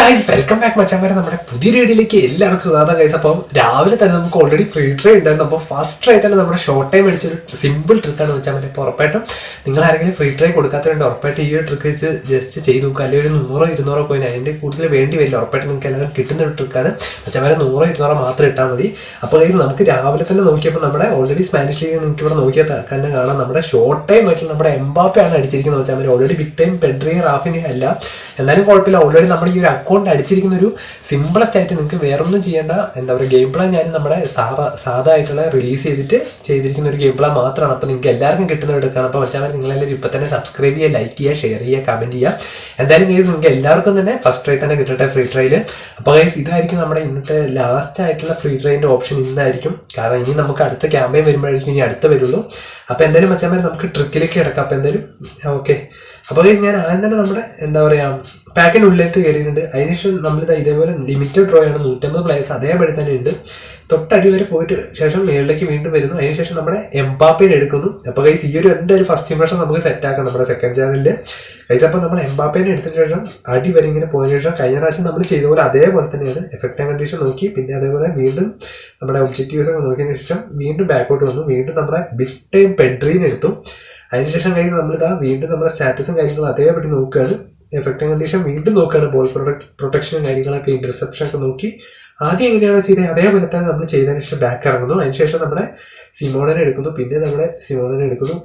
Guys welcome back മച്ചാമാരെ നമ്മുടെ പുതിയ വീഡിയോയിലേക്ക് എല്ലാവർക്കും സ്വാഗതം ഗൈസ്. അപ്പം രാവിലെ തന്നെ നമുക്ക് ഓൾറെഡി ഫ്രീ ട്രൈ ഉണ്ടായിരുന്നു. അപ്പോൾ ഫസ്റ്റ് ട്രൈ തന്നെ നമ്മുടെ ഷോർട്ട് ടൈം അടിച്ചൊരു സിമ്പിൾ ട്രിക്കാണ് മച്ചാമാരെ. അപ്പോൾ ഉറപ്പായിട്ടും നിങ്ങൾ ആരെങ്കിലും ഫ്രീ ട്രൈ കൊടുക്കാത്തതുകൊണ്ട് ഉറപ്പായിട്ട് ഈ ഒരു ട്രിക്ക് വെച്ച് ജസ്റ്റ് ചെയ്ത് നോക്കുക. അല്ലെങ്കിൽ ഒരു 100-200 കോയിൻ അതിൻ്റെ കൂടുതൽ വേണ്ടി വരില്ല. ഉറപ്പായിട്ട് നിങ്ങൾക്ക് എല്ലാവരും കിട്ടുന്ന ഒരു ട്രിക്കാണ് മച്ചാമാരെ. 100-200 മാത്രം ഇട്ടാൽ മതി. അപ്പോൾ ഗൈസ് നമുക്ക് രാവിലെ തന്നെ നോക്കിയപ്പോൾ നമ്മുടെ ഓൾറെഡി സ്പാനിഷ് ലീഗ് നിങ്ങൾക്ക് ഇവിടെ നോക്കിയാൽ തന്നെ കാണാം. നമ്മുടെ ഷോർട്ട് ടൈം ആയിട്ട് നമ്മുടെ എംബാപ്പയാണ് അടിച്ചിരിക്കുന്നത് മച്ചാമാരെ. ഓൾറെഡി ബിഗ് ടൈം പെഡ്രി റാഫിനി അല്ല, എന്നാലും കുഴപ്പമില്ല. ഓൾറെഡി നമ്മുടെ ഈ ഒരു അക്കൗണ്ട് അടിച്ചിരിക്കുന്ന ഒരു സിമ്പിളസ്റ്റ് ആയിട്ട് നിങ്ങൾക്ക് വേറൊന്നും ചെയ്യേണ്ട. എന്താ പറയുക, ഗെയിം പ്ലാൻ ഞാൻ നമ്മുടെ സാധാ ആയിട്ടുള്ള റിലീസ് ചെയ്തിരിക്കുന്ന ഒരു ഗെയിം പ്ലാൻ മാത്രമാണ്. അപ്പോൾ നിങ്ങൾക്ക് എല്ലാവർക്കും കിട്ടുന്ന എടുക്കുകയാണ്. അപ്പോൾ മച്ചാമാരെ നിങ്ങളെല്ലാവരും ഇപ്പം തന്നെ സബ്സ്ക്രൈബ് ചെയ്യുക, ലൈക്ക് ചെയ്യുക, ഷെയർ ചെയ്യുക, കമൻറ്റ് ചെയ്യുക. എന്തായാലും ഗൈസ് നിങ്ങൾക്ക് എല്ലാവർക്കും തന്നെ ഫസ്റ്റ് ട്രൈ തന്നെ കിട്ടട്ടെ ഫ്രീ ട്രൈയിൽ. അപ്പോൾ ഗൈസ് ഇതായിരിക്കും നമ്മുടെ ഇന്നത്തെ ലാസ്റ്റ് ആയിട്ടുള്ള ഫ്രീ ട്രൈൻ്റെ ഓപ്ഷൻ ഇന്നായിരിക്കും. കാരണം ഇനി നമുക്ക് അടുത്ത ക്യാമ്പയിൻ വരുമ്പോഴായിരിക്കും ഇനി അടുത്ത വരുള്ളൂ. അപ്പോൾ എന്തായാലും മച്ചാമാരെ നമുക്ക് ട്രിക്കിലേക്ക് കിടക്കാം. അപ്പോൾ എന്തായാലും ഓക്കെ. അപ്പോൾ ഗൈസ് ഞാൻ ആദ്യം തന്നെ നമ്മുടെ എന്താ പറയുക പാക്കിനുള്ളിലേക്ക് കയറിയിട്ടുണ്ട്. അതിനുശേഷം നമ്മളിത് ഇതേപോലെ ലിമിറ്റഡ് ഡ്രോ ആണ്, 150 പ്ലേയേഴ്സ് അതേപടി തന്നെ ഉണ്ട്. തൊട്ടടി വരെ പോയിട്ട് ശേഷം മേളിലേക്ക് വീണ്ടും വരുന്നു. അതിനുശേഷം നമ്മുടെ എംബാപ്പേനെ എടുക്കുന്നു. അപ്പോൾ ഗൈസ് ഈ ഒരു എന്തായാലും ഫസ്റ്റ് ഇംപ്രഷൻ നമുക്ക് സെറ്റാക്കാം നമ്മുടെ സെക്കൻഡ് ചാനലിൽ ഗൈസ്. അപ്പോൾ നമ്മൾ എംബാപ്പേനെ എടുത്തതിന് ശേഷം അടി വരെ ഇങ്ങനെ പോയതിനു ശേഷം കഴിഞ്ഞ പ്രാവശ്യം നമ്മൾ ചെയ്ത പോലെ അതേപോലെ തന്നെയാണ് എഫക്റ്റ് ആൻഡ് കണ്ടീഷൻ നോക്കി. പിന്നെ അതേപോലെ വീണ്ടും നമ്മുടെ ഒബ്ജക്റ്റീവ്സ് ഒക്കെ നോക്കിയതിനു ശേഷം വീണ്ടും ബാക്കോട്ട് വന്നു. വീണ്ടും നമ്മുടെ ബിഗ് ടൈം പെഡ്രീനെ എടുത്തു. അതിനുശേഷം കഴിച്ച് നമ്മളിതാ വീണ്ടും നമ്മുടെ സ്റ്റാറ്റസും കാര്യങ്ങളും അതേപടി നോക്കുകയാണ്. എഫക്റ്റ് കണ്ടീഷൻ വീണ്ടും നോക്കുകയാണ്. ബോൾ പ്രൊട്ടക്ഷനും കാര്യങ്ങളൊക്കെ ഇന്റർസെപ്ഷൻ ഒക്കെ നോക്കി ആദ്യം എങ്ങനെയാണോ ചെയ്തത് അതേപോലെ തന്നെ നമ്മൾ ചെയ്തതിന് ശേഷം ബാക്ക് ഇറങ്ങുന്നു. അതിനുശേഷം നമ്മുടെ സിമോണനെ എടുക്കുന്നു. പിന്നെ നമ്മുടെ സിമോണനെ എടുക്കുന്നു.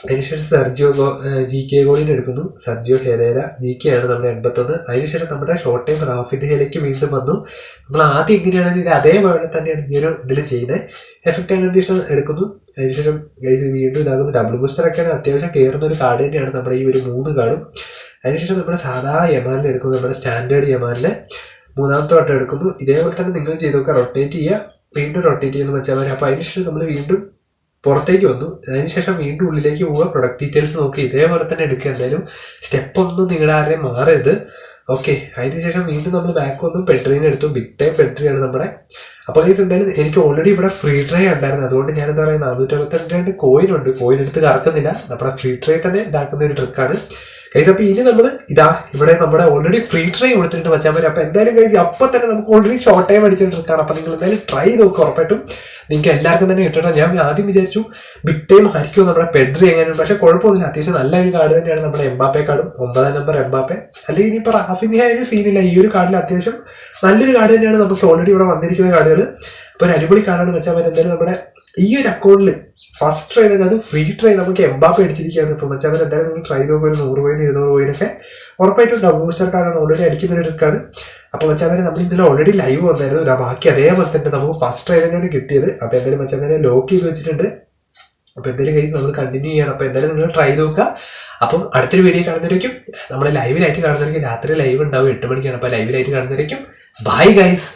അതിനുശേഷം GK ഗോളിനെ എടുക്കുന്നു. സർജിയോ ഹെരേര GK ആണ് നമ്മുടെ 81. അതിനുശേഷം നമ്മുടെ ഷോർട്ട് ടൈം റാഫിൻഡയിലേക്ക് വീണ്ടും വന്നു. നമ്മൾ ആദ്യം എങ്ങനെയാണ് ചെയ്തത് അതേപോലെ തന്നെയാണ് ഈ ഒരു ഇതിൽ ചെയ്തത്. എഫക്റ്റ് ആൻഡ് കണ്ടീഷൻ എടുക്കുന്നു. അതിനുശേഷം ഗൈസ് വീണ്ടും ഇതാകുന്നു. ഡബിൾ ബൂസ്റ്ററൊക്കെയാണ് അത്യാവശ്യം കയറുന്ന ഒരു കാർഡ് തന്നെയാണ് നമ്മുടെ ഈ ഒരു 3 കാർഡും. അതിനുശേഷം നമ്മുടെ സാധാ യമാലിനെ എടുക്കുന്നു. നമ്മുടെ സ്റ്റാൻഡേർഡ് യമാലിനെ മൂന്നാമത്തെ വട്ടം എടുക്കുന്നു. ഇതേപോലെ തന്നെ നിങ്ങൾ ചെയ്ത് നോക്കുക. റൊട്ടേറ്റ് ചെയ്യുക, വീണ്ടും റൊട്ടേറ്റ് ചെയ്യുന്ന വെച്ചാൽ മതി. അപ്പോൾ അതിനുശേഷം നമ്മൾ വീണ്ടും പുറത്തേക്ക് വന്നു. അതിനുശേഷം വീണ്ടും ഉള്ളിലേക്ക് പോവുക. പ്രൊഡക്റ്റ് ഡീറ്റെയിൽസ് നോക്കി ഇതേപോലെ തന്നെ എടുക്കുക. എന്തായാലും സ്റ്റെപ്പ് ഒന്നും നിങ്ങളുടെ ആരെയും മാറരുത്. ഓക്കെ. അതിനുശേഷം വീണ്ടും നമ്മൾ ബാക്ക് വന്നു. പെട്രീനെ എടുത്തു. ബിഗ് ടൈം പെട്രിയാണ് നമ്മുടെ. അപ്പോൾ ഗൈസ് എന്തായാലും എനിക്ക് ഓൾറെഡി ഇവിടെ ഫ്രീ ട്രൈ ഉണ്ടായിരുന്നു. അതുകൊണ്ട് ഞാൻ എന്താ പറയുക 462 കോയിൻ ഉണ്ട്. കോയിൻ എടുത്ത് കറക്കുന്നില്ല. നമ്മുടെ ഫ്രീ ട്രൈ തന്നെ ഇതാക്കുന്ന ഒരു ട്രിക്കാണ് ഗൈസ്. അപ്പോൾ ഇനി നമ്മൾ ഇവിടെ നമ്മുടെ ഓൾറെഡി ഫ്രീ ട്രൈ കൊടുത്തിട്ട് വെച്ചാൽ മതി. അപ്പോൾ എന്തായാലും ഗൈസ് അപ്പം തന്നെ നമുക്ക് ഓൾറെഡി ഷോർട്ട് ടൈം അടിച്ച ട്രിക്കാണ്. അപ്പോൾ നിങ്ങൾ എന്തായാലും ട്രൈ നോക്കുക. ഉറപ്പായിട്ടും നിങ്ങൾക്ക് എല്ലാവർക്കും തന്നെ കിട്ടണം. ഞാൻ ആദ്യം വിചാരിച്ചു ബിഗ് ടൈം ആയിരിക്കും നമ്മുടെ പെഡ്രി എങ്ങനെയാണ്, പക്ഷെ കുഴപ്പമൊന്നുമില്ല. അത്യാവശ്യം നല്ലൊരു കാർഡ് തന്നെയാണ് നമ്മുടെ എംബാപ്പെ കാർഡും. 9ാം നമ്പർ എംബാപ്പെ. അല്ലെങ്കിൽ ഇനിയിപ്പോൾ റാഫിനി ആയാലും സീനില്ല. ഈ ഒരു കാർഡിൽ അത്യാവശ്യം നല്ലൊരു കാർഡ് തന്നെയാണ് നമുക്ക് ഓൾറെഡി ഇവിടെ വന്നിരിക്കുന്ന കാർഡുകൾ. അപ്പോൾ ഒരു അടിപൊളി കാർഡാണ് വെച്ചാൽ മതി. എന്തായാലും നമ്മുടെ ഈ ഒരു അക്കൗണ്ടിൽ ഫസ്റ്റ് ട്രൈ തന്നെ അത് ഫ്രീ ട്രൈ നമുക്ക് എംബാപ്പെ അടിച്ചിരിക്കുകയാണ്. ഇപ്പോൾ വെച്ചാൽ എന്തായാലും നിങ്ങൾ ട്രൈ നോക്കുക. ഒരു 100 കോയിൻ 200 കോയിനൊക്കെ ഉറപ്പായിട്ടും ഡബിൾ ബൂസ്റ്റർ കാർഡാണ് ഓൾറെഡി അടിക്കുന്ന ഒരു ട്രിക്കാണ്. അപ്പോൾ വെച്ചാൽ നമ്മൾ ഇന്നലെ ഓൾറെഡി ലൈവ് വന്നായിരുന്നു. ബാക്കി അതേപോലെ തന്നെ നമുക്ക് ഫസ്റ്റ് ട്രൈ തന്നെയാണ് കിട്ടിയത്. അപ്പോൾ എന്തായാലും വെച്ചാൽ ലോക്ക് ചെയ്ത് വെച്ചിട്ടുണ്ട്. അപ്പോൾ എന്തായാലും കേസ് നമ്മൾ കണ്ടിന്യൂ ചെയ്യണം. അപ്പോൾ എന്തായാലും നിങ്ങൾ ട്രൈ നോക്കുക. അപ്പം അടുത്തൊരു വീഡിയോ കാണുന്നവരേക്കും നമ്മൾ ലൈവിലായിട്ട് കാണുന്നവരേക്കും രാത്രി ലൈവ് ഉണ്ടാവും 8 മണിക്കാണ്. അപ്പോൾ ലൈവിലായിട്ട് കാണുന്നവരേക്കും ബൈ ഗൈസ്.